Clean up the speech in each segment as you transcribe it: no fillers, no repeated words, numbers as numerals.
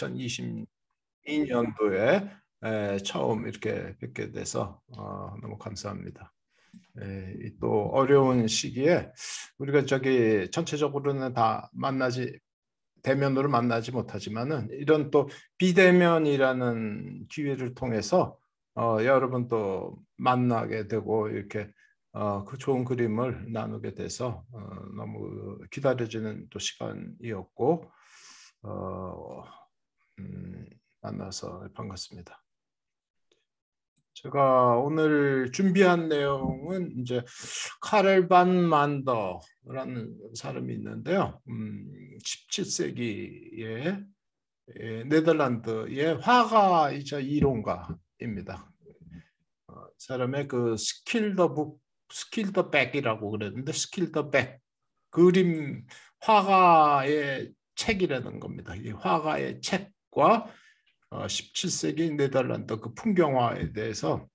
2022년도에 처음 이렇게 뵙게 돼서 너무 감사합니다. 또 어려운 시기에 우리가 저기 전체적으로는 다 대면으로 만나지 못하지만은 이런 또 비대면이라는 기회를 통해서 여러분 또 만나게 되고 이렇게 그 좋은 그림을 나누게 돼서 너무 기다려지는 또 시간이었고 만나서 반갑습니다. 제가 오늘 준비한 내용은 이제 카렐 반 만더라는 사람이 있는데요. 17세기의 네덜란드의 화가이자 이론가입니다. 사람의 그 스킬더백이라고 그랬는데 스킬더백 그림 화가의 책이라는 겁니다. 이 화가의 책과 17세기 네덜란드 그 풍경화에 대해서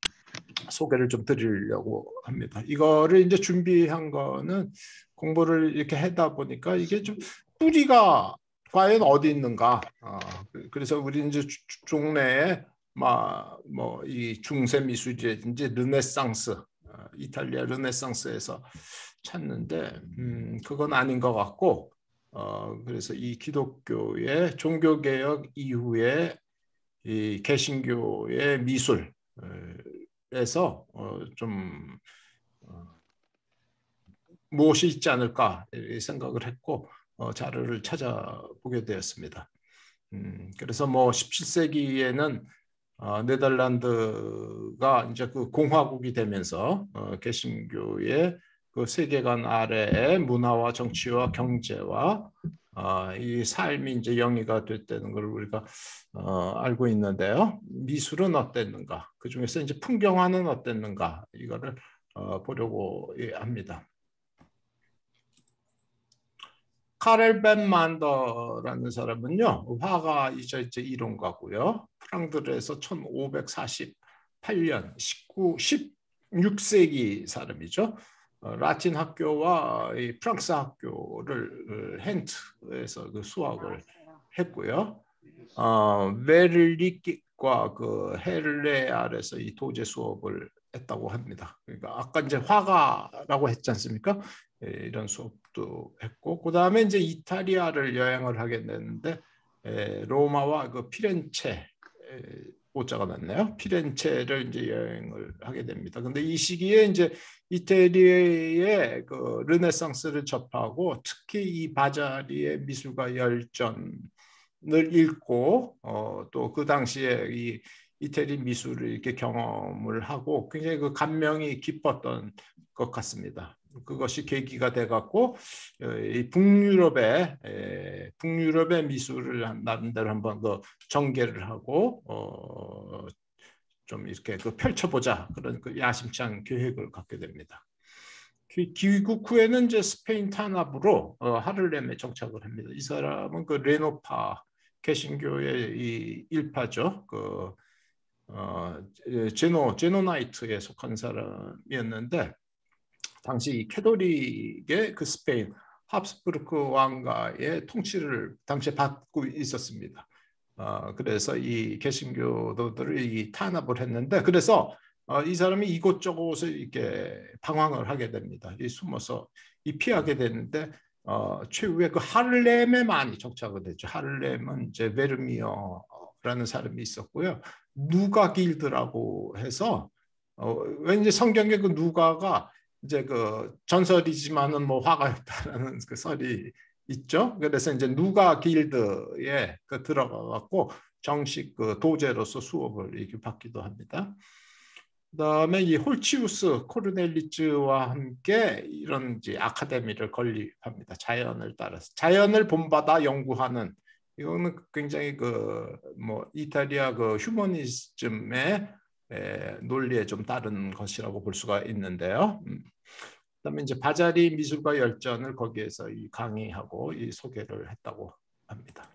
소개를 좀 드리려고 합니다. 이거를 이제 준비한 거는 공부를 이렇게 하다 보니까 이게 좀 뿌리가 과연 어디 있는가. 그래서 우리 이제 종래에 뭐 이 중세 미술이라든지 르네상스, 이탈리아 르네상스에서 찾는데 그건 아닌 것 같고 그래서 이 기독교의 종교개혁 이후에 이 개신교의 미술에서 좀 무엇이 있지 않을까 생각을 했고 자료를 찾아보게 되었습니다. 그래서 뭐 17세기에는 네덜란드가 이제 그 공화국이 되면서 개신교의 그 세계관 아래에 문화와 정치와 경제와 이 삶이 이제 영위가 됐다는 걸 우리가 알고 있는데요. 미술은 어땠는가? 그 중에서 이제 풍경화는 어땠는가? 이거를 보려고 합니다. 카렐 반 만더라는 사람은요, 화가이자 이제 이론가고요. 프랑드르에서 1548년 16세기 사람이죠. 라틴 학교와 이 프랑스 학교를 헨트에서 그 수학을 했고요. 베를릭과 그 헤르레알에서 이 도제 수업을 했다고 합니다. 그러니까 아까 이제 화가라고 했지 않습니까? 이런 수업도 했고, 그 다음에 이제 이탈리아를 여행을 하게 됐는데 로마와 그 피렌체 오자가 났네요. 피렌체를 이제 여행을 하게 됩니다. 근데 이 시기에 이제 이태리의 그 르네상스를 접하고 특히 이 바자리의 미술과 열전을 읽고 또 그 당시에 이 이태리 미술을 이렇게 경험을 하고 굉장히 그 감명이 깊었던 것 같습니다. 그것이 계기가 돼갖고 이 북유럽의 미술을 나름대로 한번 더 전개를 하고 좀 이렇게 그 펼쳐보자 그런 그 야심찬 계획을 갖게 됩니다. 귀국 후에는 이제 스페인 탄압으로 하를렘에 정착을 합니다. 이 사람은 그 레노파 개신교의 이 일파죠. 그 제노나이트에 속한 사람이었는데 당시 캐톨릭의 그 스페인 합스부르크 왕가의 통치를 당시에 받고 있었습니다. 그래서 이 개신교도들을 이 탄압을 했는데 그래서 이 사람이 이곳저곳을 이렇게 방황을 하게 됩니다. 이 숨어서 이 피하게 되는데 최후에 그 하를렘에 많이 정착을 됐죠. 하를렘은 이제 베르미어라는 사람이 있었고요. 누가 길드라고 해서 왠지 성경에 그 누가가 이제 그 전설이지만은 뭐 화가였다라는 그 설이 있죠. 그래서 이제 누가 길드에 그 들어가갖고 정식 그 도제로서 수업을 이렇게 받기도 합니다. 그다음에 이 홀치우스 코르넬리츠와 함께 이런 이제 아카데미를 건립합니다. 자연을 따라서 자연을 본받아 연구하는 이거는 굉장히 그 뭐 이탈리아 그 휴머니즘의 논리에 좀 따른 것이라고 볼 수가 있는데요. 그다음에 이제 바자리 미술과 열전을 거기에서 이 강의하고 이 소개를 했다고 합니다.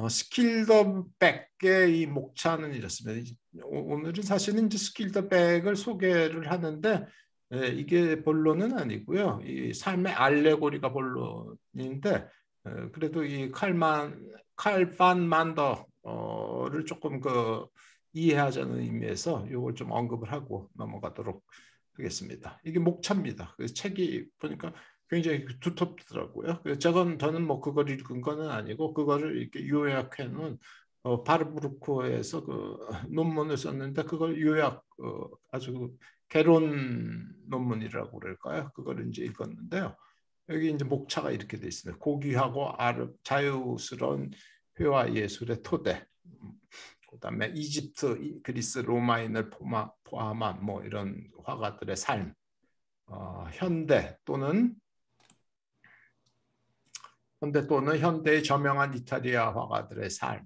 스킬더백의 이 목차는 이렇습니다. 오늘은 사실은 이제 스킬더백을 소개를 하는데 이게 본론은 아니고요. 이 삶의 알레고리가 본론인데 그래도 이 칼반 만더를 조금 이해하자는 의미에서 이걸 좀 언급을 하고 넘어가도록 하겠습니다. 이게 목차입니다. 그 책이 보니까 굉장히 두텁더라고요. 저는 뭐 그걸 읽은 거는 아니고 그거를 이렇게 요약해 놓은 바르부르크에서 그 논문을 썼는데 그걸 요약 아주 개론 논문이라고 그럴까요? 그걸 이제 읽었는데요. 여기 이제 목차가 이렇게 돼 있습니다. 고귀하고 자유스러운 회화 예술의 토대. 그다음에 이집트, 그리스, 로마인을 포함한 뭐 이런 화가들의 삶. 현대 또는 현대의 저명한 이탈리아 화가들의 삶.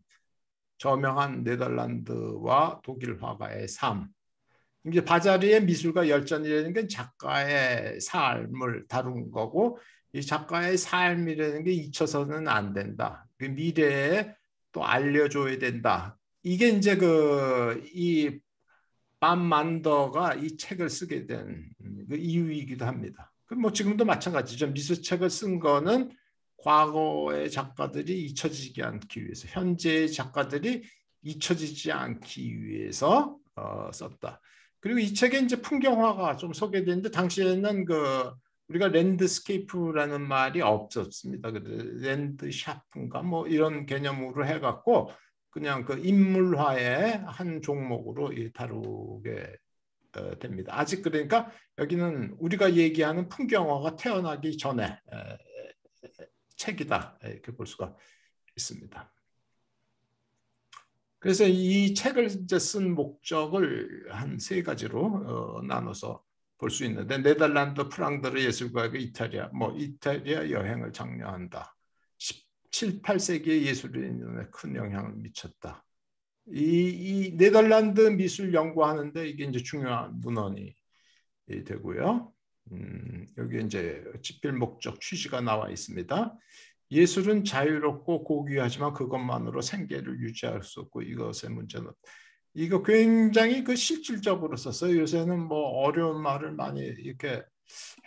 저명한 네덜란드와 독일 화가의 삶. 이제 바자리의 미술과 열전이라는 게 작가의 삶을 다룬 거고 이 작가의 삶이라는 게 잊혀서는 안 된다. 그 미래에 또 알려줘야 된다. 이게 이제 이 밤만더가 이 책을 쓰게 된 그 이유이기도 합니다. 뭐 지금도 마찬가지죠. 미술책을 쓴 거는 과거의 작가들이 잊혀지지 않기 위해서, 현재의 작가들이 잊혀지지 않기 위해서 썼다. 그리고 이 책에 이제 풍경화가 좀 소개되는데 당시에는 우리가 랜드스케이프라는 말이 없었습니다. 랜드샤프인가 뭐 이런 개념으로 해갖고 그냥 그 인물화의 한 종목으로 다루게 됩니다. 아직 그러니까 여기는 우리가 얘기하는 풍경화가 태어나기 전에 책이다 이렇게 볼 수가 있습니다. 그래서 이 책을 이제 쓴 목적을 한 세 가지로 나눠서 볼 수 있는데 네덜란드 프랑드르 예술가가 이탈리아 여행을 장려한다. 17, 8세기의 예술인에 큰 영향을 미쳤다. 이 네덜란드 미술 연구하는데 이게 이제 중요한 문헌이 되고요. 여기 이제 집필 목적 취지가 나와 있습니다. 예술은 자유롭고 고귀하지만 그것만으로 생계를 유지할 수 없고 이것의 문제는 이거 굉장히 실질적으로 썼어요. 요새는 뭐 어려운 말을 많이 이렇게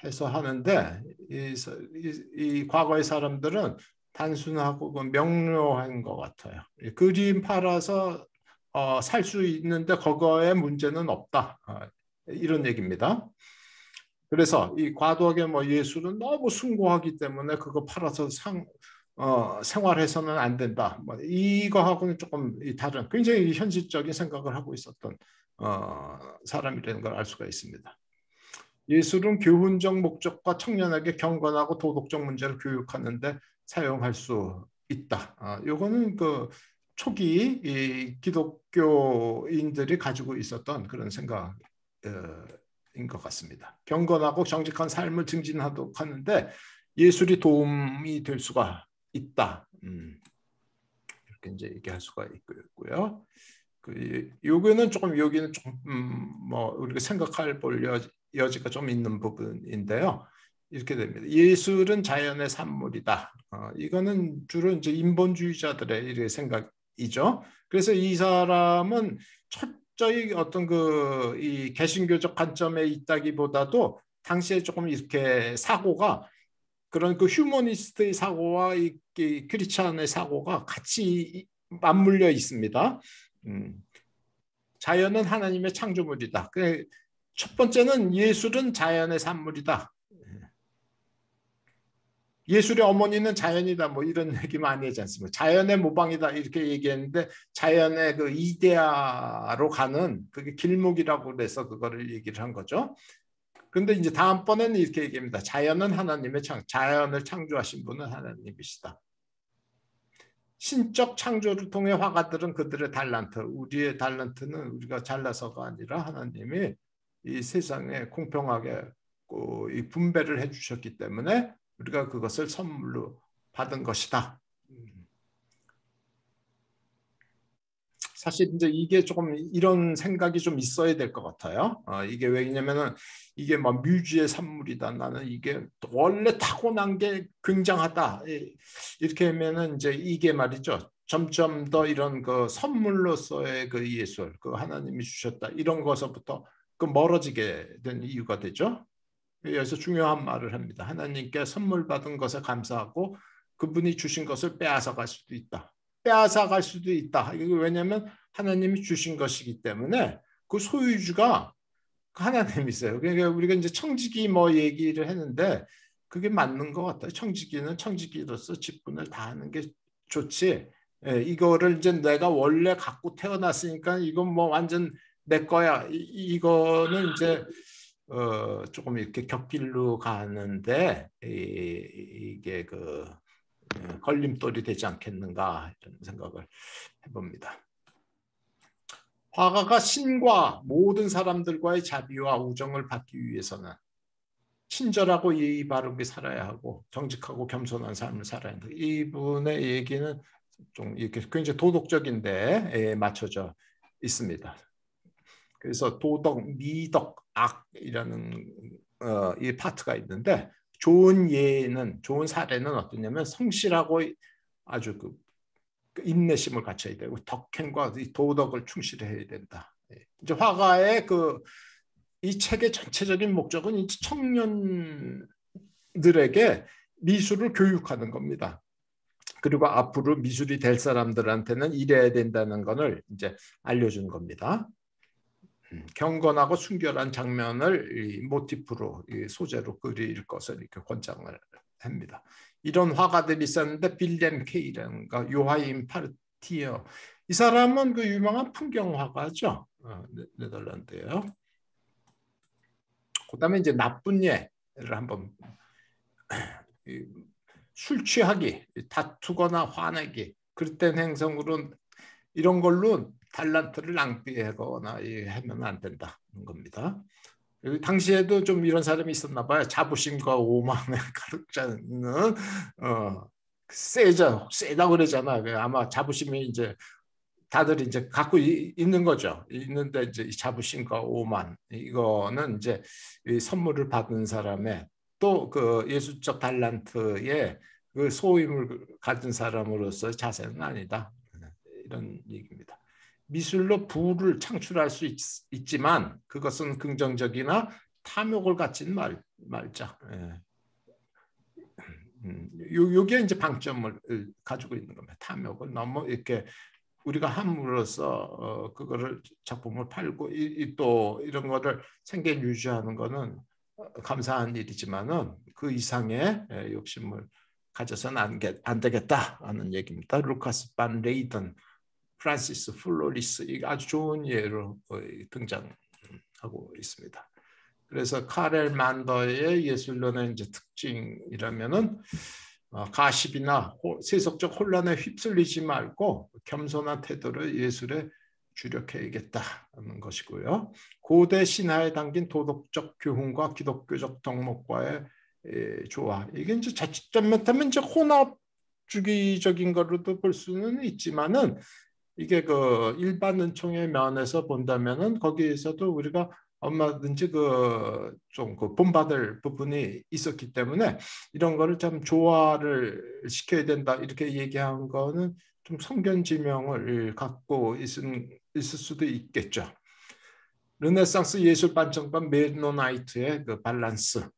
해서 하는데 이 과거의 사람들은 단순하고 명료한 것 같아요. 그림 팔아서 살 수 있는데 그거에 문제는 없다. 이런 얘기입니다. 그래서 이 과도하게 예술은 너무 숭고하기 때문에 그거 팔아서 생활해서는 안 된다. 이거하고는 조금 다른 굉장히 현실적인 생각을 하고 있었던 사람이라는 걸 알 수가 있습니다. 예술은 교훈적 목적과 청년에게 경건하고 도덕적 문제를 교육하는데 사용할 수 있다. 요거는 초기 이 기독교인들이 가지고 있었던 그런 생각. 인 것 같습니다. 경건하고 정직한 삶을 증진하도록 하는데 예술이 도움이 될 수가 있다. 이렇게 이제 얘기할 수가 있고요. 여기는 조금 우리가 생각할 여지가 좀 있는 부분인데요. 이렇게 됩니다. 예술은 자연의 산물이다. 이거는 주로 이제 인본주의자들의 이런 생각이죠. 그래서 이 사람은 철저히 어떤 이 개신교적 관점에 있다기보다도 당시에 조금 이렇게 사고가 그런 휴머니스트의 사고와 이 크리스찬의 사고가 같이 맞물려 있습니다. 자연은 하나님의 창조물이다. 첫 번째는 예술은 자연의 산물이다. 예술의 어머니는 자연이다. 뭐 이런 얘기 많이 하지 않습니까? 자연의 모방이다 이렇게 얘기했는데 자연의 이데아로 가는 그게 길목이라고 그래서 그거를 얘기를 한 거죠. 그런데 이제 다음번에는 이렇게 얘기합니다. 자연은 하나님의 자연을 창조하신 분은 하나님이시다. 신적 창조를 통해 화가들은 그들의 달란트, 우리의 달란트는 우리가 잘나서가 아니라 하나님이 이 세상에 공평하게 이 분배를 해주셨기 때문에 우리가 그것을 선물로 받은 것이다. 사실 이제 이게 조금 이런 생각이 좀 있어야 될 것 같아요. 이게 왜냐면은 이게 뮤지의 산물이다. 나는 이게 원래 타고난 게 굉장하다. 이렇게 하면은 이제 이게 말이죠. 점점 더 이런 선물로서의 예술, 하나님이 주셨다. 이런 것서부터 멀어지게 된 이유가 되죠. 여기서 중요한 말을 합니다. 하나님께 선물 받은 것에 감사하고 그분이 주신 것을 빼앗아 갈 수도 있다. 빼앗아 갈 수도 있다. 왜냐하면 하나님이 주신 것이기 때문에 그 소유주가 하나님이세요. 그러니까 우리가 이제 청지기 뭐 얘기를 했는데 그게 맞는 것 같아요. 청지기는 청지기로서 직분을 다하는 게 좋지. 예, 이거를 이제 내가 원래 갖고 태어났으니까 이건 뭐 완전 내 거야. 이거는 이제 조금 이렇게 격길로 가는데 이게 그 걸림돌이 되지 않겠는가 이런 생각을 해봅니다. 화가가 신과 모든 사람들과의 자비와 우정을 받기 위해서는 친절하고 예의 바르게 살아야 하고 정직하고 겸손한 삶을 살아야 한다. 이분의 얘기는 좀 이렇게 굉장히 도덕적인데 맞춰져 있습니다. 그래서 도덕, 미덕, 악이라는 이 파트가 있는데 좋은 예는 좋은 사례는 어떠냐면 성실하고 아주 그 인내심을 갖춰야 되고 덕행과 도덕을 충실해야 된다. 이제 화가의 이 책의 전체적인 목적은 이제 청년들에게 미술을 교육하는 겁니다. 그리고 앞으로 미술이 될 사람들한테는 이래야 된다는 것을 이제 알려준 겁니다. 경건하고 순결한 장면을 모티프로 소재로 그릴 것을 이렇게 권장을 합니다. 이런 화가들이 있었는데 빌렘 케이라는가 요하임 파르티어 이 사람은 그 유명한 풍경 화가죠. 네덜란드예요. 그다음에 이제 나쁜 예를 한번 술 취하기, 다투거나 화내기, 그릇된 행성으로 이런 걸로 달란트를 낭비하거나 하면 안 된다는 겁니다. 당시에도 좀 이런 사람이 있었나 봐요. 자부심과 오만에 가득 차는 세다 그러잖아. 아마 자부심이 이제 다들 이제 갖고 있는 거죠. 있는데 이제 자부심과 오만 이거는 이제 선물을 받은 사람의 또 그 예술적 달란트에 그 소임을 가진 사람으로서의 자세는 아니다. 이런 얘기입니다. 미술로 부를 창출할 수 있지만 그것은 긍정적이나 탐욕을 갖진 말자. 요게 이제 방점을 가지고 있는 겁니다. 탐욕을 너무 이렇게 우리가 함으로써 그거를 작품을 팔고 또 이런 거를 생계 유지하는 거는 감사한 일이지만은 그 이상의 욕심을 가져서는 안 되겠다 하는 얘기입니다. 루카스 반 레이든, 프란시스 플로리스 이게 아주 좋은 예로 등장하고 있습니다. 그래서 카렐 만더의 예술론의 이제 특징이라면은 가십이나 세속적 혼란에 휩쓸리지 말고 겸손한 태도로 예술에 주력해야겠다는 것이고요. 고대 신화에 담긴 도덕적 교훈과 기독교적 덕목과의 조화. 이게 이제 자칫 잘못하면 이제 혼합주의적인 거로도 볼 수는 있지만은 이게 그 일반 은총의 면에서 본다면은 거기에서도 우리가 얼마든지 좀 본받을 부분이 있었기 때문에 이런 거를 좀 조화를 시켜야 된다 이렇게 얘기한 거는 좀 성견지명을 갖고 있을 수도 있겠죠. 르네상스 예술 반정반 메노나이트의 그 밸런스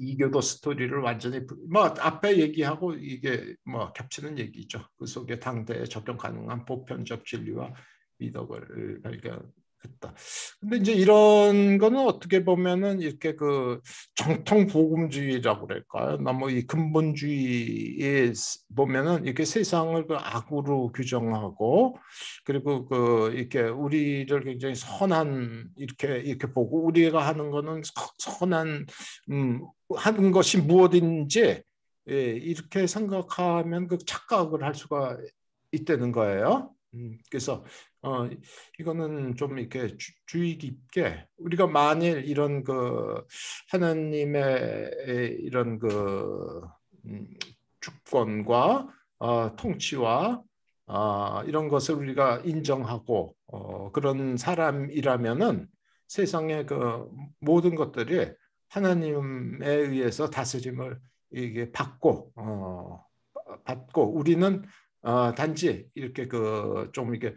이교도 스토리를 완전히 뭐 앞에 얘기하고 이게 뭐 겹치는 얘기죠. 그 속에 당대에 적용 가능한 보편적 진리와 미덕을 발견했다. 근데 이제 이런 거는 어떻게 보면은 이렇게 그 정통 복음주의라고 그럴까요? 너무 이 근본주의에 보면은 이렇게 세상을 그 악으로 규정하고 그리고 이렇게 우리를 굉장히 선한 이렇게 보고 우리가 하는 거는 선한 하는 것이 무엇인지 이렇게 생각하면 그 착각을 할 수가 있다는 거예요. 그래서 이거는 좀 이렇게 주의 깊게 우리가 만일 이런 하나님의 이런 주권과 통치와 이런 것을 우리가 인정하고 그런 사람이라면은 세상의 모든 것들이 하나님에 의해서 다스림을 이게 받고 우리는 단지 이렇게 좀 이렇게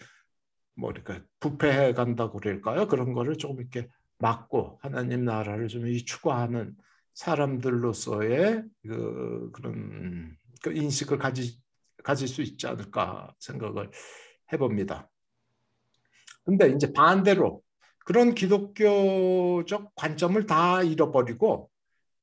뭐 이렇게 부패해 간다고 그럴까요? 그런 거를 조금 이렇게 막고 하나님 나라를 좀 추구하는 사람들로서의 그런 그 인식을 가질 수 있지 않을까 생각을 해봅니다. 근데 이제 반대로 그런 기독교적 관점을 다 잃어버리고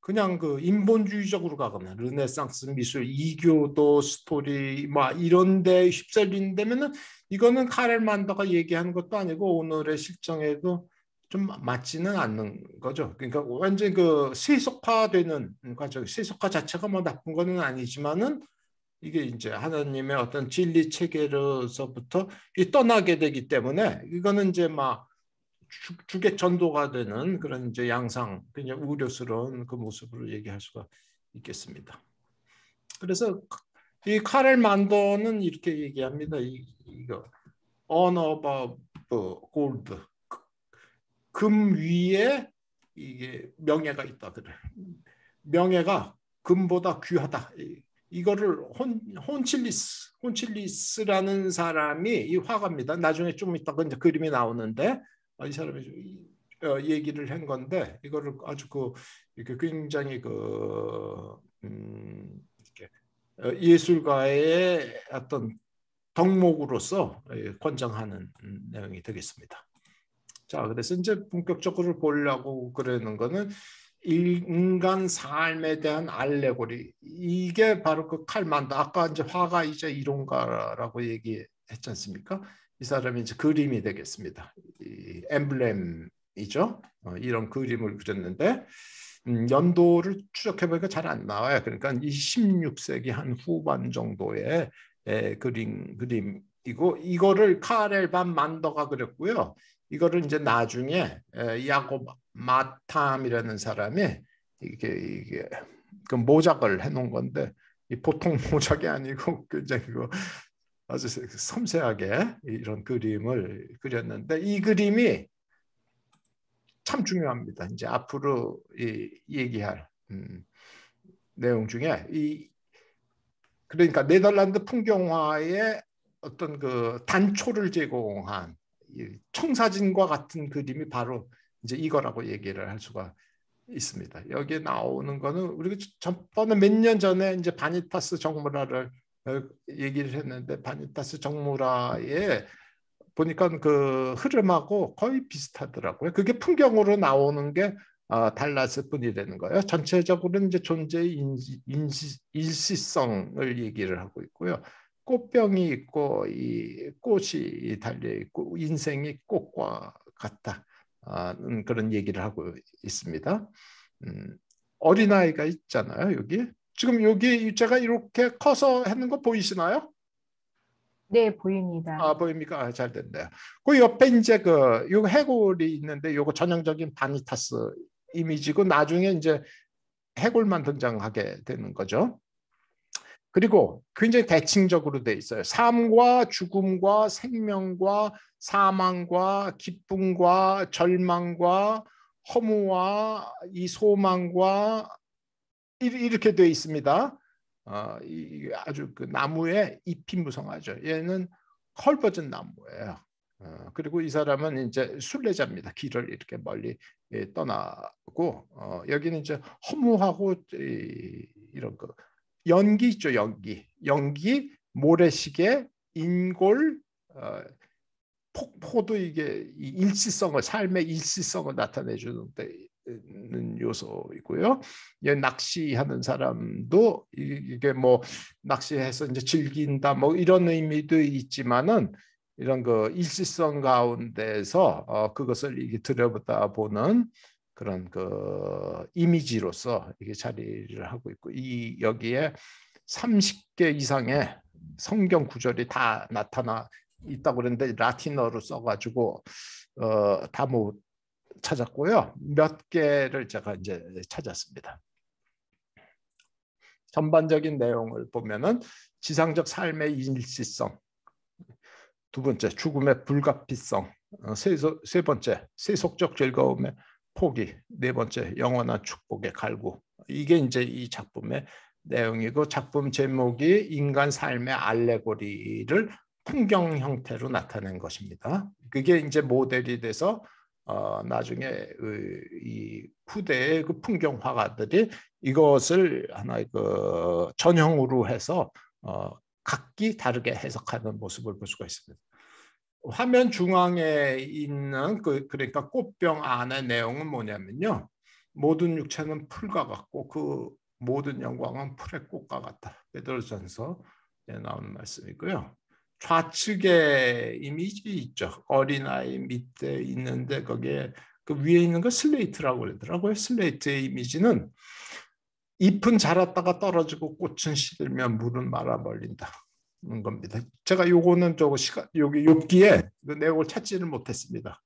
그냥 그 인본주의적으로 가거나 르네상스 미술, 이교도 스토리 뭐 이런 데 휩쓸린다면은 이거는 카렐 만더가 얘기하는 것도 아니고 오늘의 실정에도 좀 맞지는 않는 거죠. 그러니까 완전 그 세속화되는 과정, 세속화 자체가 뭐 나쁜 거는 아니지만은 이게 이제 하나님의 어떤 진리 체계로서부터 떠나게 되기 때문에 이거는 이제 막 주객 전도가 되는 그런 이제 양상, 그냥 우려스러운 그 모습으로 얘기할 수가 있겠습니다. 그래서 이 카렐 만더는 이렇게 얘기합니다. 이거 honor above gold, 금 위에 이게 명예가 있다 그래. 명예가 금보다 귀하다. 이거를 혼칠리스라는 사람이 이 화가입니다. 나중에 좀 이따가 이제 그림이 나오는데 이 사람이 얘기를 한 건데 이거를 아주 이렇게 굉장히 이렇게 예술가의 어떤 덕목으로서 권장하는 내용이 되겠습니다. 자, 그래서 이제 본격적으로 보려고 그러는 거는 인간 삶에 대한 알레고리. 이게 바로 그 칼만더. 아까 이제 화가 이제 이론가라고 얘기했지 않습니까? 이 사람이 이제 그림이 되겠습니다. 이 엠블렘이죠. 이런 그림을 그렸는데 연도를 추적해보니까 잘 안 나와요. 그러니까 이 16세기 한 후반 정도의 그림이고 이거를 카렐 반 만더가 그렸고요. 이거를 이제 나중에 야곱 마탐이라는 사람이 이게 그 모작을 해놓은 건데 보통 모작이 아니고 굉장히 아주 섬세하게 이런 그림을 그렸는데 이 그림이 참 중요합니다. 이제 앞으로 얘기할 내용 중에 그러니까 네덜란드 풍경화의 어떤 그 단초를 제공한 청사진과 같은 그림이 바로 이제 이거라고 얘기를 할 수가 있습니다. 여기에 나오는 거는 우리가 전번에 몇 년 전에 이제 바니타스 정무라를 얘기를 했는데 바니타스 정무라에 보니까 그 흐름하고 거의 비슷하더라고요. 그게 풍경으로 나오는 게 달랐을 뿐이라는 거예요. 전체적으로는 이제 존재의 일시성을 얘기를 하고 있고요. 꽃병이 있고 이 꽃이 달려 있고 인생이 꽃과 같다는 그런 얘기를 하고 있습니다. 어린아이가 있잖아요. 여기 지금 여기 제가 이렇게 커서 하는 거 보이시나요? 네, 보입니다. 보입니까? 잘 됐네요. 그 옆에 이제 요 해골이 있는데 요거 전형적인 바니타스 이미지고 나중에 이제 해골만 등장하게 되는 거죠. 그리고 굉장히 대칭적으로 돼 있어요. 삶과 죽음과 생명과 사망과 기쁨과 절망과 허무와 이 소망과 이렇게 돼 있습니다. 아주 그 나무의 잎이 무성하죠. 얘는 헐벗은 나무예요. 그리고 이 사람은 이제 순례자입니다. 길을 이렇게 멀리 떠나고 여기는 이제 허무하고 이런 연기 있죠. 연기, 모래시계, 인골, 폭포도 이게 일시성을 삶의 일시성을 나타내주는데 요소이고요. 낚시하는 사람도 이게 뭐 낚시해서 이제 즐긴다 뭐 이런 의미도 있지만은 이런 그 일시성 가운데서 그것을 이게 들여다 보는 그런 그 이미지로서 이게 자리를 하고 있고 여기에 30개 이상의 성경 구절이 다 나타나 있다고 그랬는데 라틴어로 써가지고 다 못 찾았고요. 몇 개를 제가 이제 찾았습니다. 전반적인 내용을 보면은 지상적 삶의 일시성, 두 번째 죽음의 불가피성, 세 번째 세속적 즐거움의 포기, 네 번째 영원한 축복의 갈구. 이게 이제 이 작품의 내용이고 작품 제목이 인간 삶의 알레고리를 풍경 형태로 나타낸 것입니다. 그게 이제 모델이 돼서 나중에 이 후대의 그 풍경 화가들이 이것을 하나의 그 전형으로 해서 각기 다르게 해석하는 모습을 볼 수가 있습니다. 화면 중앙에 있는 그러니까 꽃병 안의 내용은 뭐냐면요. 모든 육체는 풀과 같고 그 모든 영광은 풀의 꽃과 같다. 베드로전서에 나오는 말씀이고요. 좌측에 이미지 있죠. 어린아이 밑에 있는데 거기에 그 위에 있는 거 슬레이트라고 그러더라고요. 슬레이트의 이미지는 잎은 자랐다가 떨어지고 꽃은 시들면 물은 말아버린다. 겁니다. 제가 요거는 여기 욥기에 그 내용을 찾지를 못했습니다.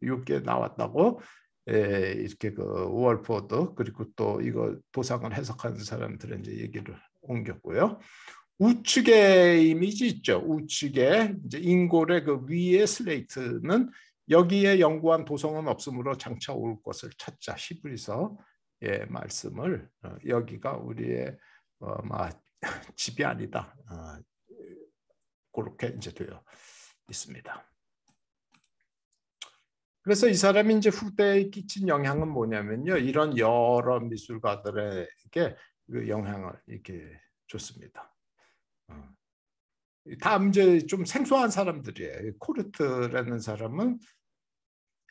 욥기에 나왔다고 이렇게 그 월포드 그리고 또 이거 도상을 해석하는 사람들은 이제 얘기를 옮겼고요. 우측에 이미지 있죠. 우측에 이제 인골의 그 위에 슬레이트는 여기에 연구한 도성은 없으므로 장차 올 것을 찾자. 히브리서의 말씀을 여기가 우리의 집이 아니다. 그렇게 이제 되어 있습니다. 그래서 이 사람이 이제 후대에 끼친 영향은 뭐냐면요. 이런 여러 미술가들에게 그 영향을 이렇게 줬습니다. 다 이제 좀 생소한 사람들이에요. 코르트라는 사람은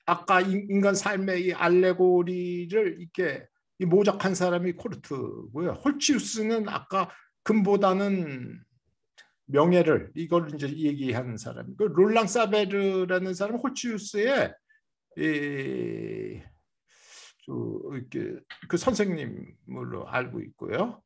아까 인간 삶의 이 알레고리를 이렇게 모작한 사람이 코르트고요. 홀치우스는 아까 금보다는 명예를 이걸 이제 얘기하는 사람. 그 롤랑 사베르라는 사람은 홀치우스의 이렇게 그 선생님으로 알고 있고요.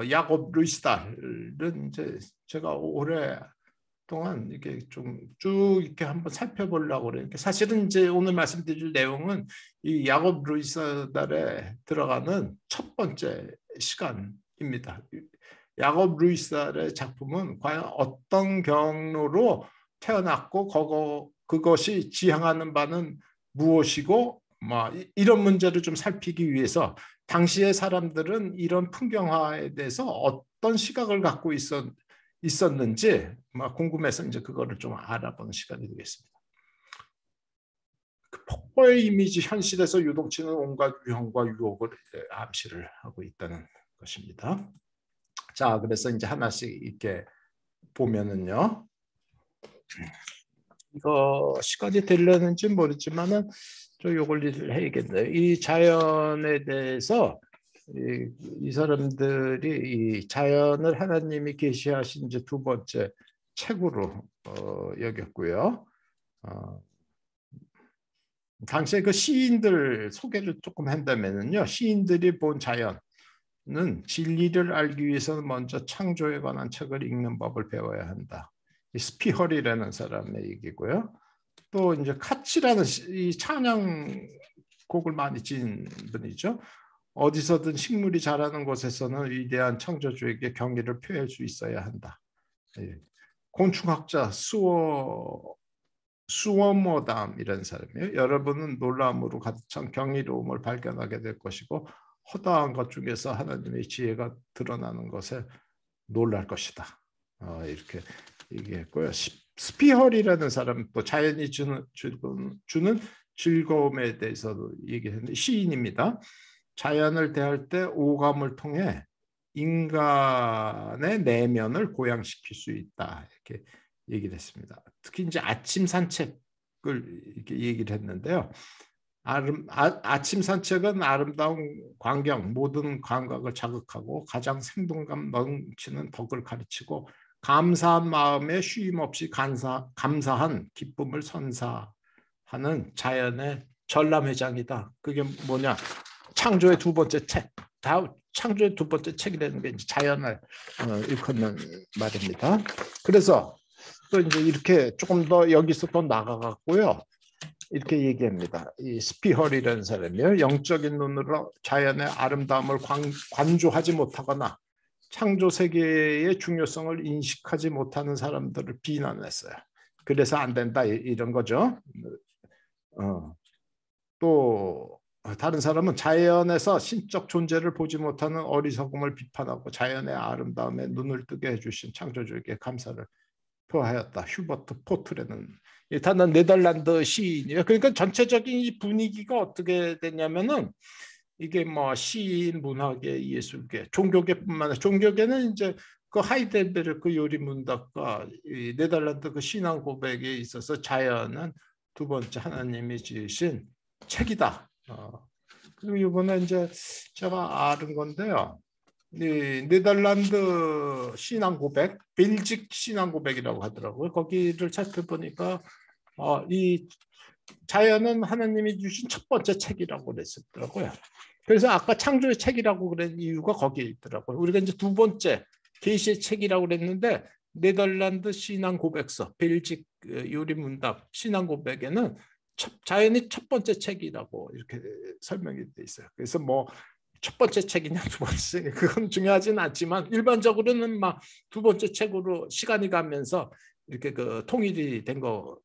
야곱 루이스달은 이제 제가 오랫동안 이게 좀 쭉 이렇게 한번 살펴보려고 그래요. 사실은 이제 오늘 말씀드릴 내용은 이 야곱 루이스달에 들어가는 첫 번째 시간입니다. 야곱 루이스달의 작품은 과연 어떤 경로로 태어났고 그것이 지향하는 바는 무엇이고 이런 문제를 좀 살피기 위해서 당시의 사람들은 이런 풍경화에 대해서 어떤 시각을 갖고 있었는지 궁금해서 이제 그거를 좀 알아보는 시간이 되겠습니다. 그 폭포의 이미지 현실에서 유동치는 온갖 유형과 유혹을 암시를 하고 있다는 것입니다. 자, 그래서 이제 하나씩 이렇게 보면은요. 이거 시간이 되려는지 모르지만은 좀 요걸 해야겠네요. 이 자연에 대해서 이 사람들이 이 자연을 하나님이 계시하신 이제 두 번째 책으로 여겼고요. 당시에 그 시인들 소개를 조금 한다면은요, 시인들이 본 자연은 진리를 알기 위해서는 먼저 창조에 관한 책을 읽는 법을 배워야 한다. 이 스피허리라는 사람의 얘기고요. 또 이제 카치라는 이 찬양곡을 많이 지은 분이죠. 어디서든 식물이 자라는 곳에서는 위대한 창조주에게 경의를 표할 수 있어야 한다. 곤충학자 수어머담이라는 사람이에요. 여러분은 놀라움으로 가득 찬 경이로움을 발견하게 될 것이고 허다한 것 중에서 하나님의 지혜가 드러나는 것에 놀랄 것이다. 이렇게 얘기했고요. 스피허리라는 사람은 또 자연이 주는 즐거움에 대해서도 얘기했는데 시인입니다. 자연을 대할 때 오감을 통해 인간의 내면을 고양시킬 수 있다. 이렇게 얘기를 했습니다. 특히 이제 아침 산책을 이렇게 얘기를 했는데요. 아침 산책은 아름다운 광경, 모든 감각을 자극하고 가장 생동감 넘치는 덕을 가르치고 감사한 마음에 쉼 없이 감사한 기쁨을 선사하는 자연의 전람회장이다. 그게 뭐냐? 창조의 두 번째 책. 창조의 두 번째 책이라는 게 이제 자연을 일컫는 말입니다. 그래서 또 이제 이렇게 조금 더 여기서 더 나가갔고요. 이렇게 얘기합니다. 이 스피허리라는 사람이요. 영적인 눈으로 자연의 아름다움을 관조하지 못하거나 창조 세계의 중요성을 인식하지 못하는 사람들을 비난했어요. 그래서 안 된다 이런 거죠. 또 다른 사람은 자연에서 신적 존재를 보지 못하는 어리석음을 비판하고 자연의 아름다움에 눈을 뜨게 해주신 창조주에게 감사를 표하였다. 휴버트 포트라는 일단은 네덜란드 시인이에요. 그러니까 전체적인 이 분위기가 어떻게 됐냐면은 이게 뭐 시인, 문학계, 예술계, 종교계뿐만 아니라 종교계는 이제 그 하이델베르크 요리문답과 이 네덜란드 그 신앙 고백에 있어서 자연은 두 번째 하나님이 지으신 책이다. 그리고 이번에 이제 제가 아는 건데요. 이 네덜란드 신앙 고백, 벨직 신앙 고백이라고 하더라고요. 거기를 살펴보니까 이 자연은 하나님이 주신 첫 번째 책이라고 그랬었더라고요. 그래서 아까 창조의 책이라고 그런 이유가 거기에 있더라고요. 우리가 이제 두 번째 계시의 책이라고 그랬는데 네덜란드 신앙 고백서, 벨직 요리문답 신앙 고백에는 자연이 첫 번째 책이라고 이렇게 설명이 돼 있어요. 그래서 뭐 첫 번째 책이냐 두 번째 그건 중요하지는 않지만 일반적으로는 막 두 번째 책으로 시간이 가면서 이렇게 그 통일이 된 것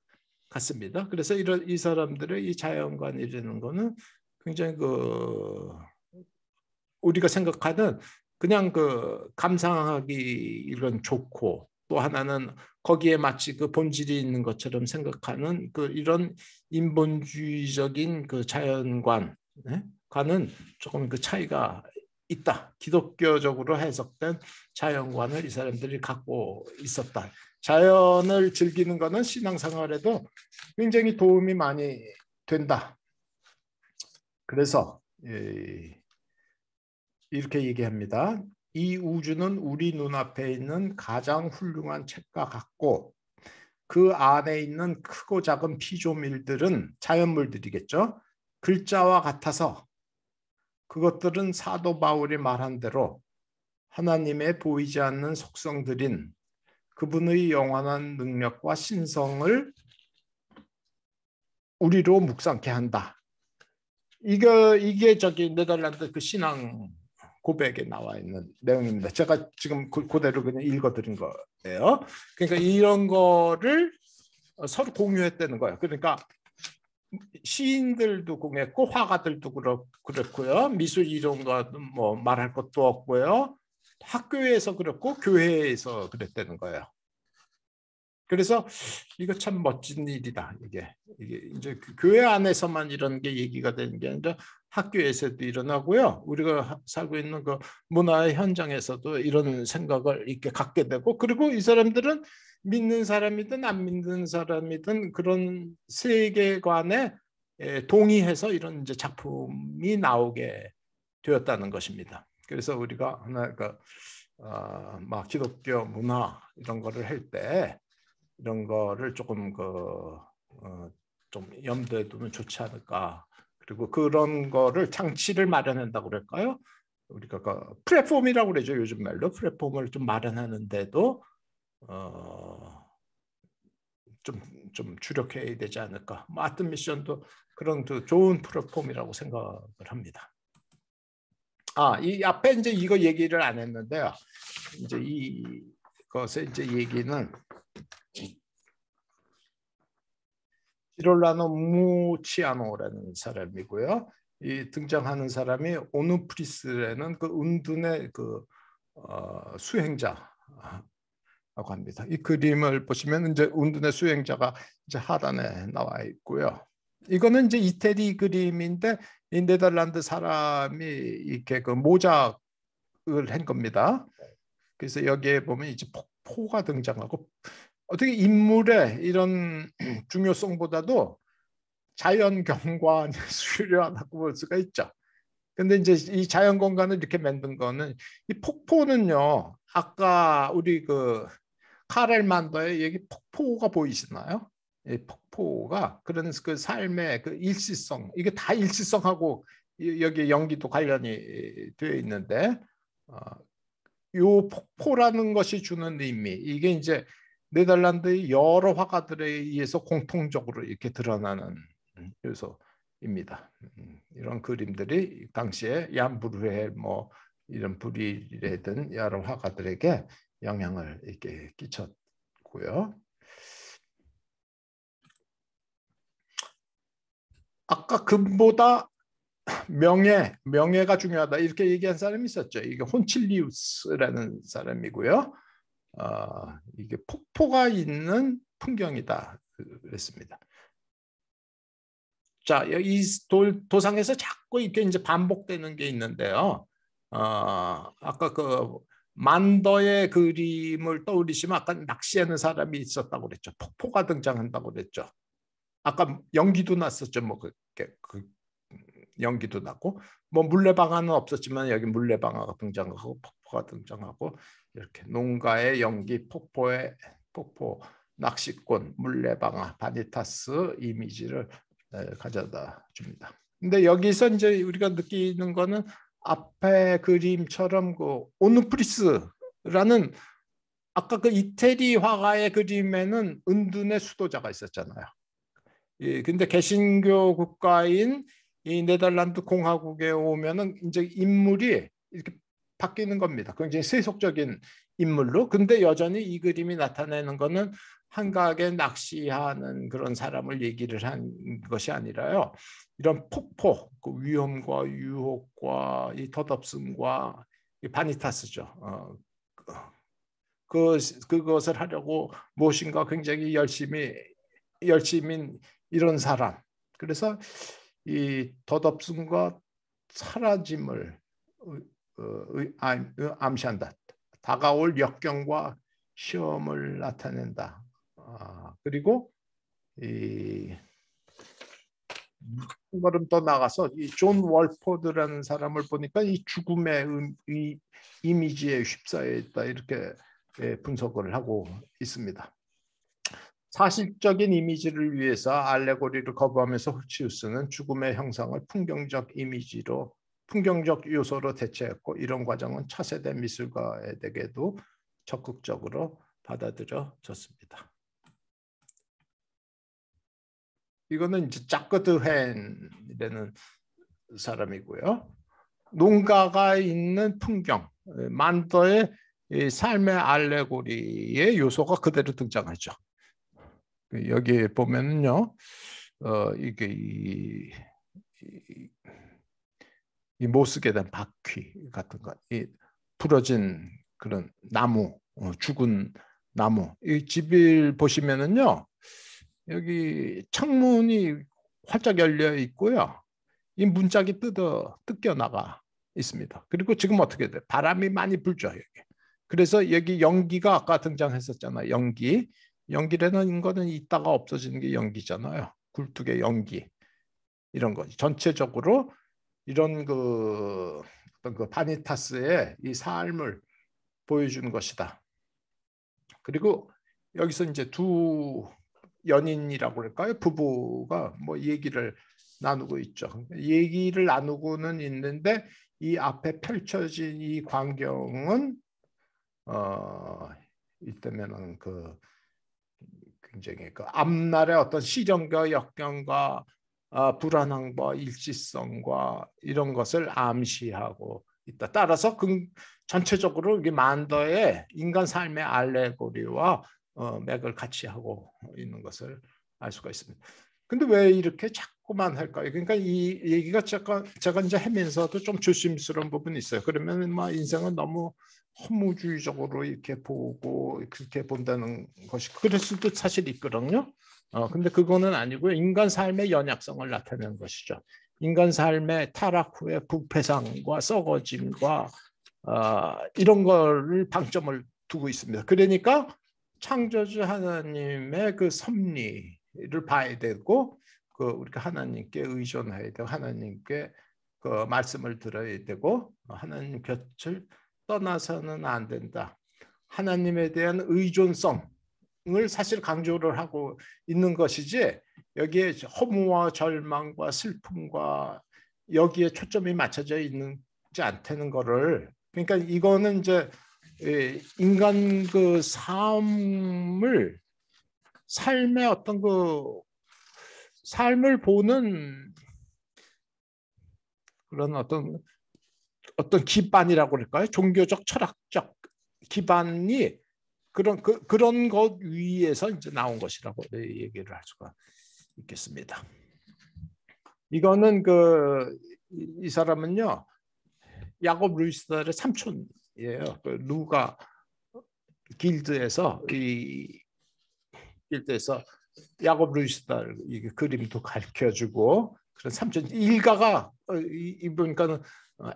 같습니다. 그래서 이 사람들의 이 자연관이라는 거는 굉장히 그 우리가 생각하는 그냥 그 감상하기 이런 좋고 또 하나는 거기에 마치 그 본질이 있는 것처럼 생각하는 그 이런 인본주의적인 그 자연관 과는 조금 그 차이가 있다. 기독교적으로 해석된 자연관을 이 사람들이 갖고 있었다. 자연을 즐기는 것은 신앙생활에도 굉장히 도움이 많이 된다. 그래서 이렇게 얘기합니다. 이 우주는 우리 눈앞에 있는 가장 훌륭한 책과 같고 그 안에 있는 크고 작은 피조물들은 자연물들이겠죠. 글자와 같아서 그것들은 사도 바울이 말한 대로 하나님의 보이지 않는 속성들인 그분의 영원한 능력과 신성을 우리로 묵상케 한다. 이게 저기 네덜란드 그 신앙 고백에 나와 있는 내용입니다. 제가 지금 그대로 그냥 읽어드린 거예요. 그러니까 이런 거를 서로 공유했다는 거예요. 그러니까 시인들도 공유했고 화가들도 그렇고요. 미술 이론가 뭐 말할 것도 없고요. 학교에서 그렇고 교회에서 그랬다는 거예요. 그래서 이거 참 멋진 일이다. 이게 이제 교회 안에서만 이런 게 얘기가 되는 게 아니라 학교에서도 일어나고요. 우리가 살고 있는 그 문화의 현장에서도 이런 생각을 이렇게 갖게 되고, 그리고 이 사람들은 믿는 사람이든 안 믿는 사람이든 그런 세계관에 동의해서 이런 이제 작품이 나오게 되었다는 것입니다. 그래서 우리가 하나 막 기독교 문화 이런 거를 할 때 이런 거를 조금 좀 염두에 두면 좋지 않을까. 그리고 그런 거를 장치를 마련한다고 그럴까요? 우리가 그 플랫폼이라고 그러죠. 요즘 말로 플랫폼을 좀 마련하는데도 좀 주력해야 되지 않을까. 아트 미션도 그런 좋은 플랫폼이라고 생각을 합니다. 이 앞에 이제 이거 얘기를 안 했는데요. 이제 이것의 이제 얘기는 지롤라노 무치아노라는 사람이고요. 이 등장하는 사람이 오누프리스라는 그 운둔의 그 수행자라고 합니다. 이 그림을 보시면 이제 운둔의 수행자가 이제 하단에 나와 있고요. 이거는 이제 이태리 그림인데 이 네덜란드 사람이 이렇게 그 모작을 한 겁니다. 그래서 여기에 보면 이제 폭포가 등장하고 어떻게 인물의 이런 중요성보다도 자연 경관을 수려하다고 볼 수가 있죠. 근데 이제 이 자연 경관을 이렇게 만든 거는 이 폭포는요. 아까 우리 그 카렐 만더의 여기 폭포가 보이시나요? 이 폭포가 그런 그 삶의 그 일시성 이게 다 일시성하고 여기 연기도 관련이 되어 있는데 요 폭포라는 것이 주는 의미 이게 이제 네덜란드의 여러 화가들에 의해서 공통적으로 이렇게 드러나는 요소입니다. 이런 그림들이 당시에 얀 브루헬 뭐 이런 브리레든 여러 화가들에게 영향을 이렇게 끼쳤고요. 아까 금보다 명예가 중요하다 이렇게 얘기한 사람이 있었죠. 이게 혼칠리우스라는 사람이고요. 이게 폭포가 있는 풍경이다 그랬습니다. 자, 이 도상에서 자꾸 이렇게 이제 반복되는 게 있는데요. 아까 그 만더의 그림을 떠올리시면 아까 낚시하는 사람이 있었다고 그랬죠. 폭포가 등장한다고 그랬죠. 아까 연기도 났었죠. 뭐 그 연기도 났고, 뭐 물레방아는 없었지만 여기 물레방아가 등장하고 폭포가 등장하고 이렇게 농가의 연기, 폭포, 낚시꾼, 물레방아, 바니타스 이미지를 가져다 줍니다. 근데 여기서 이제 우리가 느끼는 거는 앞에 그림처럼 그 오누프리스라는 아까 그 이태리 화가의 그림에는 은둔의 수도자가 있었잖아요. 예, 근데 개신교 국가인 이 네덜란드 공화국에 오면은 이제 인물이 이렇게 바뀌는 겁니다. 굉장히 세속적인 인물로. 근데 여전히 이 그림이 나타내는 거는 한가하게 낚시하는 그런 사람을 얘기를 한 것이 아니라요. 이런 폭포, 그 위험과 유혹과 이 덧없음과 이 바니타스죠. 그것을 하려고 무엇인가 굉장히 열심히 이런 사람. 그래서 이 덧없음과 사라짐을 암시한다. 다가올 역경과 시험을 나타낸다. 그리고 한 걸음 더 나가서 이 존 월포드라는 사람을 보니까 이 죽음의 이미지에 휩싸여 있다 이렇게 분석을 하고 있습니다. 사실적인 이미지를 위해서 알레고리를 거부하면서 홀치우스는 죽음의 형상을 풍경적 이미지로, 풍경적 요소로 대체했고, 이런 과정은 차세대 미술가에게도 적극적으로 받아들여졌습니다. 이거는 이제 자크드 헨이라는 사람이고요. 농가가 있는 풍경, 만더의 삶의 알레고리의 요소가 그대로 등장하죠. 여기 보면은요, 이게 이 못 쓰게 된 바퀴 같은 거, 이 부러진 그런 나무, 죽은 나무. 이 집을 보시면은요, 여기 창문이 활짝 열려 있고요, 이 문짝이 뜯겨 나가 있습니다. 그리고 지금 어떻게 돼? 바람이 많이 불죠 여기. 그래서 여기 연기가 아까 등장했었잖아요. 연기라는 거는 있다가 없어지는 게 연기잖아요. 굴뚝의 연기 이런 거. 전체적으로 이런 어떤 그 바니타스의 이 삶을 보여주는 것이다. 그리고 여기서 이제 두 연인이라고 할까요? 부부가 뭐 얘기를 나누고 있죠. 얘기를 나누고는 있는데 이 앞에 펼쳐진 이 광경은 이때면은 굉장히 그 앞날의 어떤 시련과 역경과 불안함과 일치성과 이런 것을 암시하고 있다. 따라서 전체적으로 이게 만더의 인간 삶의 알레고리와 맥을 같이 하고 있는 것을 알 수가 있습니다. 근데 왜 이렇게 자꾸만 할까요? 그러니까 이 얘기가 제가 이제 하면서도 좀 조심스러운 부분이 있어요. 그러면 막 인생은 너무 허무주의적으로 이렇게 보고 그렇게 본다는 것이 그럴 수도 사실 있거든요. 근데 그거는 아니고요. 인간 삶의 연약성을 나타내는 것이죠. 인간 삶의 타락 후의 부패상과 썩어짐과 이런 거를 방점을 두고 있습니다. 그러니까 창조주 하나님의 그 섭리를 봐야 되고, 우리가 하나님께 의존해야 되고, 하나님께 그 말씀을 들어야 되고, 하나님 곁을 떠나서는 안 된다. 하나님에 대한 의존성을 사실 강조를 하고 있는 것이지, 여기에 허무와 절망과 슬픔과 여기에 초점이 맞춰져 있지 않다는 거를, 그러니까 이거는 이제 인간 그 삶의 어떤 그 삶을 보는 그런 어떤 기반이라고 그럴까요? 종교적 철학적 기반이 그런 것 위에서 이제 나온 것이라고 얘기를 할 수가 있겠습니다. 이거는 이 사람은요, 야곱 루이스달의 삼촌이에요. 루가 길드에서 야곱 루이스달 이 그림도 가르쳐주고 그런 삼촌 일가가 보니까는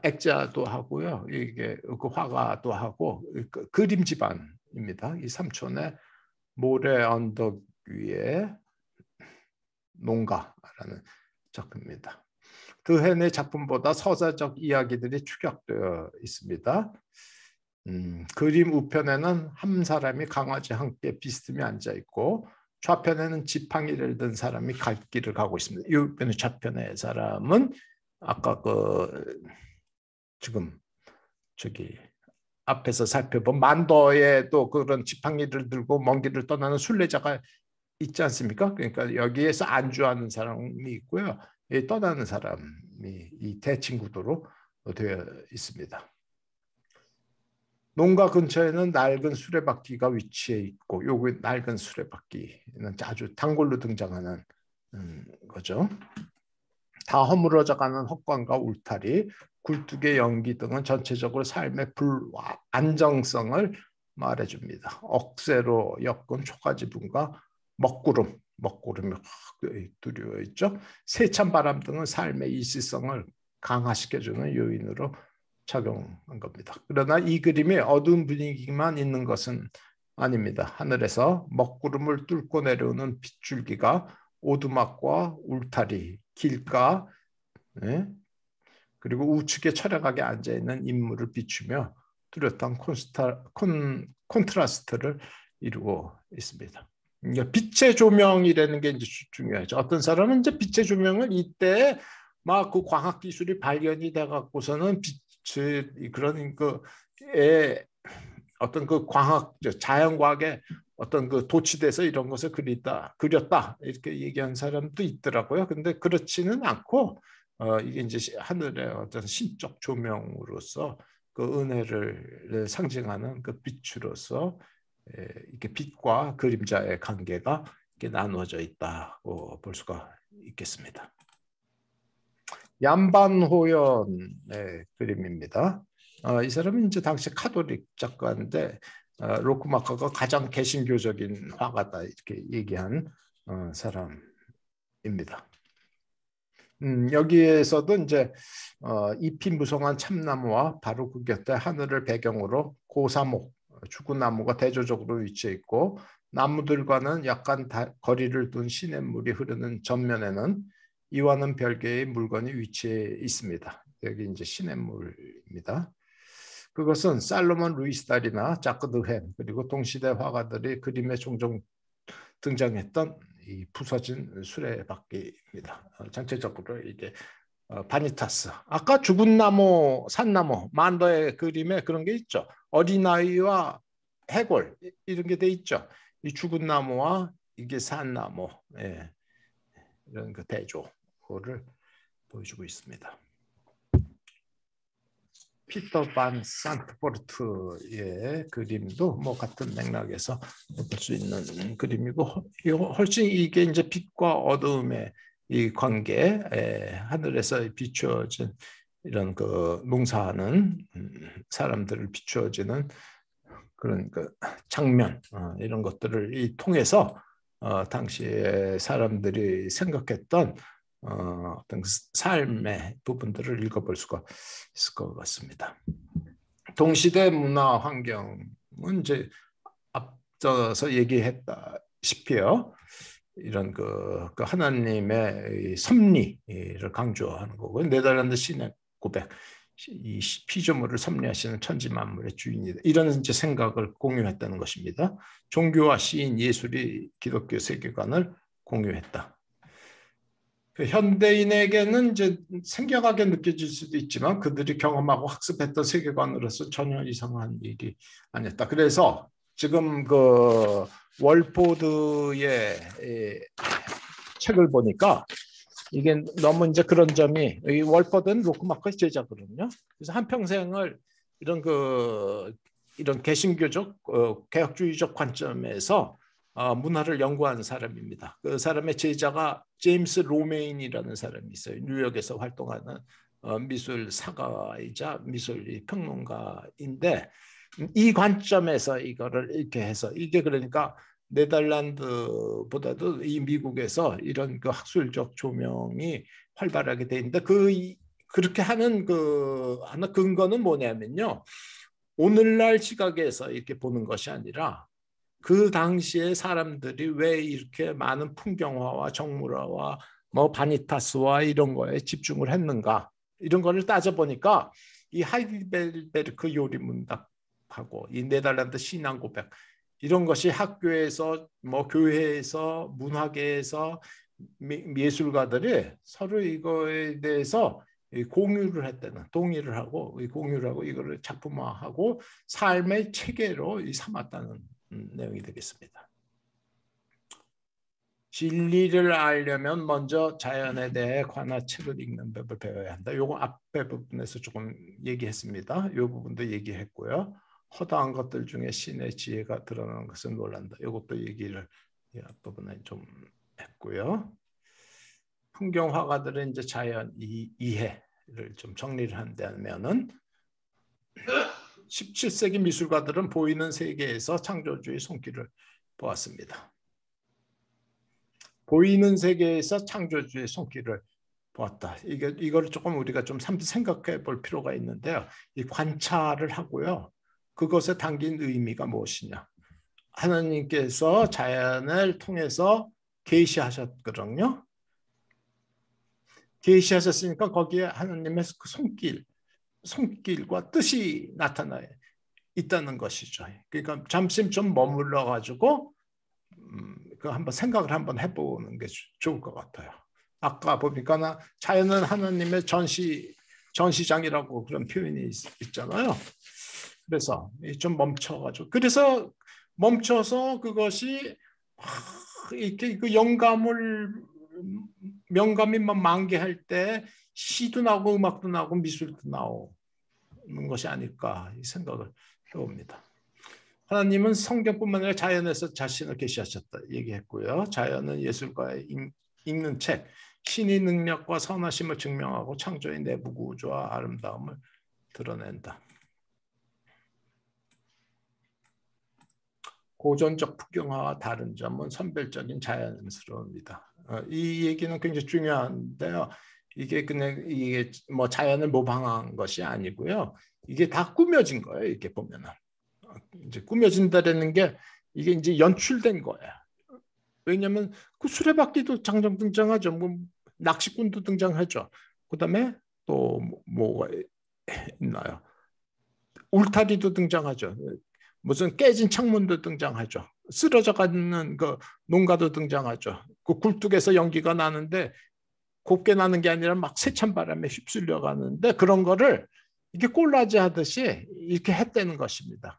액자도 하고요. 이게 그 화가도 하고 그림 집안입니다. 이 삼촌의 모래 언덕 위에 농가라는 작품입니다. 드헨의 작품보다 서사적 이야기들이 축약되어 있습니다. 그림 우편에는 한 사람이 강아지 함께 비스듬히 앉아 있고 좌편에는 지팡이를 든 사람이 갈 길을 가고 있습니다. 이 좌편의 사람은 아까 지금 저기 앞에서 살펴본 만더에도 그런 지팡이를 들고 먼 길을 떠나는 순례자가 있지 않습니까? 그러니까 여기에서 안주하는 사람이 있고요. 떠나는 사람이 이 대칭구도로 되어 있습니다. 농가 근처에는 낡은 수레바퀴가 위치해 있고 요거 낡은 수레바퀴는 아주 단골로 등장하는 거죠. 다 허물어져가는 헛간과 울타리, 굴뚝의 연기 등은 전체적으로 삶의 불안정성을 말해줍니다. 억새로 엮은 초가지분과 먹구름이 두려워 있죠. 세찬 바람 등은 삶의 일시성을 강화시켜주는 요인으로 작용한 겁니다. 그러나 이 그림에 어두운 분위기만 있는 것은 아닙니다. 하늘에서 먹구름을 뚫고 내려오는 빗줄기가 오두막과 울타리, 길가, 그리고 우측에 처량하게 앉아있는 인물을 비추며 뚜렷한 콘트라스트를 이루고 있습니다. 빛의 조명이라는 게 이제 중요하죠. 어떤 사람은 이제 빛의 조명을 이때 막 그 과학 기술이 발견이 돼 갖고서는 그런 어떤 그 과학 자연과학에 어떤 그 도취돼서 이런 것을 그렸다 이렇게 얘기한 사람도 있더라고요. 근데 그렇지는 않고 이게 이제 하늘의 어떤 신적 조명으로서 그 은혜를 상징하는 그 빛으로서 이렇게 빛과 그림자의 관계가 이렇게 나누어져 있다고 볼 수가 있겠습니다. 얀반호연의 그림입니다. 이 사람은 이제 당시 카톨릭 작가인데 로크마커가 가장 개신교적인 화가다 이렇게 얘기한 사람입니다. 여기에서도 이제 잎이 무성한 참나무와 바로 그 곁에 하늘을 배경으로 고사목, 주구나무가 대조적으로 위치해 있고 나무들과는 약간 거리를 둔 시냇물이 흐르는 전면에는 이와는 별개의 물건이 위치해 있습니다. 여기 이제 시냇물입니다. 그것은 살로몬 루이스달이나 자크 드헨 그리고 동시대 화가들의 그림에 종종 등장했던 이 부서진 수레바퀴입니다. 전체적으로 이게 바니타스. 아까 죽은 나무, 산나무, 만더의 그림에 그런 게 있죠. 어린아이와 해골 이런 게 돼 있죠. 이 죽은 나무와 이게 산나무, 이런 그 대조를 보여주고 있습니다. 피터 반 산트포르트의 그림도 뭐 같은 맥락에서 볼 수 있는 그림이고 훨씬 이게 이제 빛과 어두움의 이 관계, 하늘에서 비추어진 이런 그 농사하는 사람들을 비추어지는 그런 그 장면 이런 것들을 통해서 당시에 사람들이 생각했던 어떤 삶의 부분들을 읽어볼 수가 있을 것 같습니다. 동시대 문화 환경은 이제 앞서서 얘기했다시피요. 이런 그 하나님의 섭리를 강조하는 거고요. 네덜란드 신의 고백, 이 피조물을 섭리하시는 천지 만물의 주인이다. 이런 이제 생각을 공유했다는 것입니다. 종교와 시인, 예술이 기독교 세계관을 공유했다. 현대인에게는 이제 생경하게 느껴질 수도 있지만 그들이 경험하고 학습했던 세계관으로서 전혀 이상한 일이 아니었다. 그래서 지금 그 월포드의 책을 보니까 이게 너무 이제 그런 점이 이 월포드는 로크마커의 제자거든요. 그래서 한 평생을 이런 개신교적 개혁주의적 관점에서 문화를 연구하는 사람입니다. 그 사람의 제자가 제임스 로메인이라는 사람이 있어요. 뉴욕에서 활동하는 미술 사가이자 미술 평론가인데 이 관점에서 이거를 이렇게 해서 이게 그러니까 네덜란드보다도 이 미국에서 이런 그 학술적 조명이 활발하게 돼 있는데 그렇게 하는 그 하나 근거는 뭐냐면요. 오늘날 시각에서 이렇게 보는 것이 아니라 그 당시에 사람들이 왜 이렇게 많은 풍경화와 정물화와 뭐 바니타스와 이런 거에 집중을 했는가 이런 거를 따져보니까 이 하이델베르크 요리문답하고 이 네덜란드 신앙 고백 이런 것이 학교에서 뭐 교회에서 문화계에서 예술가들이 서로 이거에 대해서 공유를 했다는 동의를 하고 공유를 하고 이거를 작품화하고 삶의 체계로 삼았다는 내용이 되겠습니다. 진리를 알려면 먼저 자연에 대해 관한 책을 읽는 법을 배워야 한다. 요거 앞에 부분에서 조금 얘기했습니다. 요 부분도 얘기했고요. 허다한 것들 중에 신의 지혜가 드러나는 것을 놀란다. 이것도 얘기를 앞부분에 좀 했고요. 풍경 화가들은 이제 자연 이해를 좀 정리를 한다면은 17세기 미술가들은 보이는 세계에서 창조주의 손길을 보았습니다. 보이는 세계에서 창조주의 손길을 보았다. 이걸 조금 우리가 좀 생각해 볼 필요가 있는데요. 이 관찰을 하고요. 그것에 담긴 의미가 무엇이냐. 하나님께서 자연을 통해서 계시하셨거든요. 계시하셨으니까 거기에 하나님의 그 손길과 뜻이 나타나 있다는 것이죠. 그러니까 잠시 좀 머물러 가지고 그 한번 생각을 한번 해보는 게 좋을 것 같아요. 아까 보니까 자연은 하나님의 전시장이라고 그런 표현이 있잖아요. 그래서 좀 멈춰가지고 그래서 멈춰서 그것이 이렇게 그 명감이 만개할 때 시도 나오고 음악도 나오고 미술도 나오는 것이 아닐까 이 생각을 해봅니다. 하나님은 성경뿐만 아니라 자연에서 자신을 계시하셨다 얘기했고요. 자연은 예술가의 읽는 책, 신의 능력과 선하심을 증명하고 창조의 내부 구조와 아름다움을 드러낸다. 고전적 풍경화와 다른 점은 선별적인 자연스러움이다. 이 얘기는 굉장히 중요한데요. 이게 그냥 이게 뭐 자연을 모방한 것이 아니고요. 이게 다 꾸며진 거예요. 이렇게 보면은. 이제 꾸며진다라는 게 이게 이제 연출된 거예요. 왜냐하면 그 수레바퀴도 장정 등장하죠. 뭐 낚시꾼도 등장하죠. 그다음에 또 뭐가 있나요? 울타리도 등장하죠. 무슨 깨진 창문도 등장하죠. 쓰러져 가는 그 농가도 등장하죠. 그 굴뚝에서 연기가 나는데 곱게 나는 게 아니라 막 세찬 바람에 휩쓸려 가는데 그런 거를 이게 꼴라지 하듯이 이렇게 했다는 것입니다.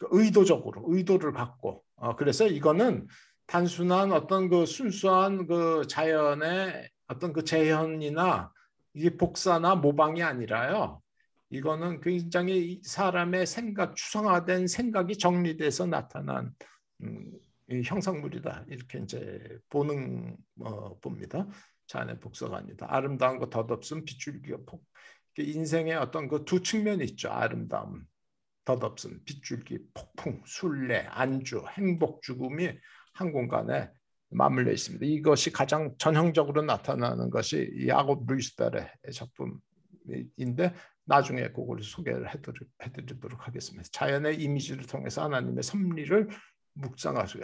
의도적으로 의도를 갖고 그래서 이거는 단순한 어떤 그 순수한 그 자연의 어떤 그 재현이나 이게 복사나 모방이 아니라요. 이거는 굉장히 사람의 생각 추상화된 생각이 정리돼서 나타난 형상물이다 이렇게 이제 봅니다. 자연의 복사가 아니다. 아름다운 거 덧없음 빗줄기가 인생의 어떤 그 두 측면이 있죠. 아름다움. 덧없음, 빗줄기, 폭풍, 순례, 안주, 행복, 죽음이 한 공간에 맞물려 있습니다. 이것이 가장 전형적으로 나타나는 것이 야곱 루이스달의 작품인데 나중에 그걸 소개를 해드리도록 하겠습니다. 자연의 이미지를 통해서 하나님의 섭리를 묵상하시고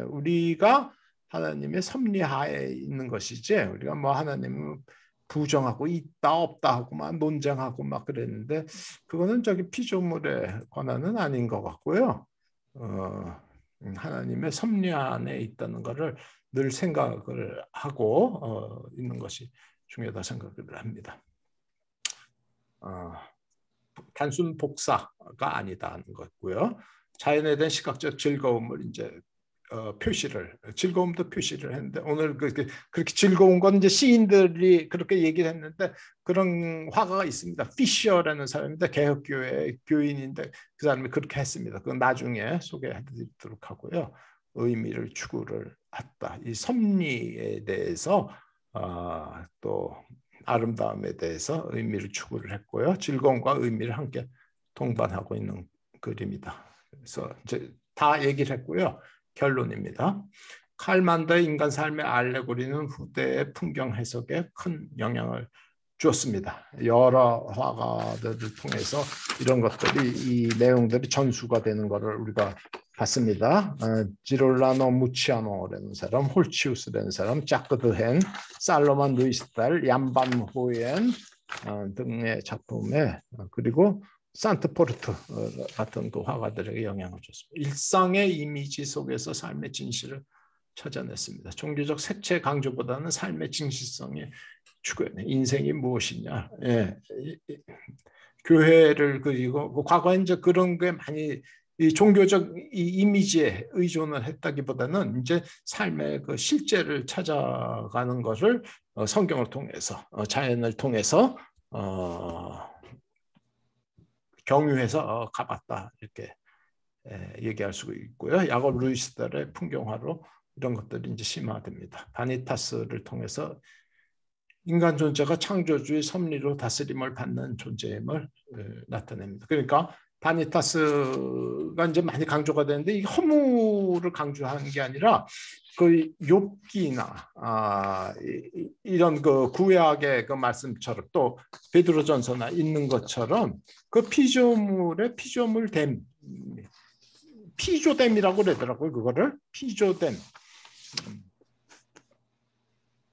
우리가 하나님의 섭리하에 있는 것이지 우리가 뭐 하나님은 부정하고 있다 없다 하고 막 논쟁하고 막 그랬는데 그거는 저기 피조물의 권한은 아닌 것 같고요. 하나님의 섭리 안에 있다는 것을 늘 생각을 하고 있는 것이 중요하다 생각을 합니다. 단순 복사가 아니다는 거고요. 자연에 대한 시각적 즐거움을 이제 즐거움도 표시를 했는데 오늘 그렇게 즐거운 건 이제 시인들이 그렇게 얘기를 했는데 그런 화가가 있습니다. 피셔라는 사람인데 개혁교회 교인인데 그 사람이 그렇게 했습니다. 그건 나중에 소개해드리도록 하고요. 의미를 추구를 했다. 이 섭리에 대해서 또 아름다움에 대해서 의미를 추구를 했고요. 즐거움과 의미를 함께 동반하고 있는 그림이다. 그래서 이제 다 얘기를 했고요. 결론입니다. 칼만더의 인간 삶의 알레고리는 후대의 풍경 해석에 큰 영향을 주었습니다. 여러 화가들을 통해서 이런 것들이 이 내용들이 전수가 되는 것을 우리가 봤습니다. 지롤라노 무치아노라는 사람, 홀치우스라는 사람, 자크 드헨, 살로만 루이스달, 얀반 호엔 등의 작품에 그리고 산트포르트 같은 그 화가들에게 영향을 줬습니다. 일상의 이미지 속에서 삶의 진실을 찾아냈습니다. 종교적 색채 강조보다는 삶의 진실성에 추구해. 인생이 무엇이냐? 예. 교회를 그리고 과거에 이제 그런 게 많이 이 종교적 이 이미지에 의존을 했다기보다는 이제 삶의 그 실제를 찾아가는 것을 성경을 통해서 자연을 통해서 경유해서 가봤다 이렇게 얘기할 수 있고요. 야곱 루이스달의 풍경화로 이런 것들이 이제 심화됩니다. 바니타스를 통해서 인간 존재가 창조주의 섭리로 다스림을 받는 존재임을 나타냅니다. 그러니까 바니타스가 이제 많이 강조가 되는데 이 허무를 강조하는 게 아니라 그 욥기나 이런 그 구약의 그 말씀처럼 또 베드로전서나 있는 것처럼 그 피조물의 피조물됨, 피조됨이라고 그러더라고요. 그거를 피조됨.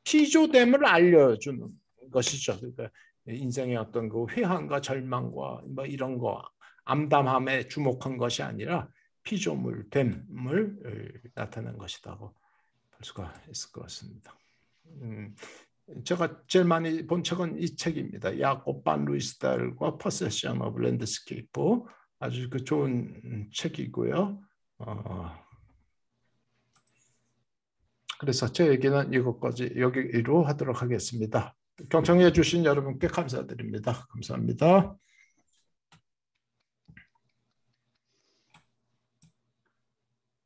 피조됨을 알려주는 것이죠. 그러니까 인생의 어떤 그 회한과 절망과 뭐 이런 거 암담함에 주목한 것이 아니라 피조물됨을 나타낸 것이라고 볼 수가 있을 것 같습니다. 제가 제일 많이 본 책은 이 책입니다. 야곱 반 루이스달과 포세션 오브 랜드스케이프 아주 그 좋은 책이고요. 그래서 제 얘기는 이것까지 여기로 하도록 하겠습니다. 경청해 주신 여러분께 감사드립니다. 감사합니다.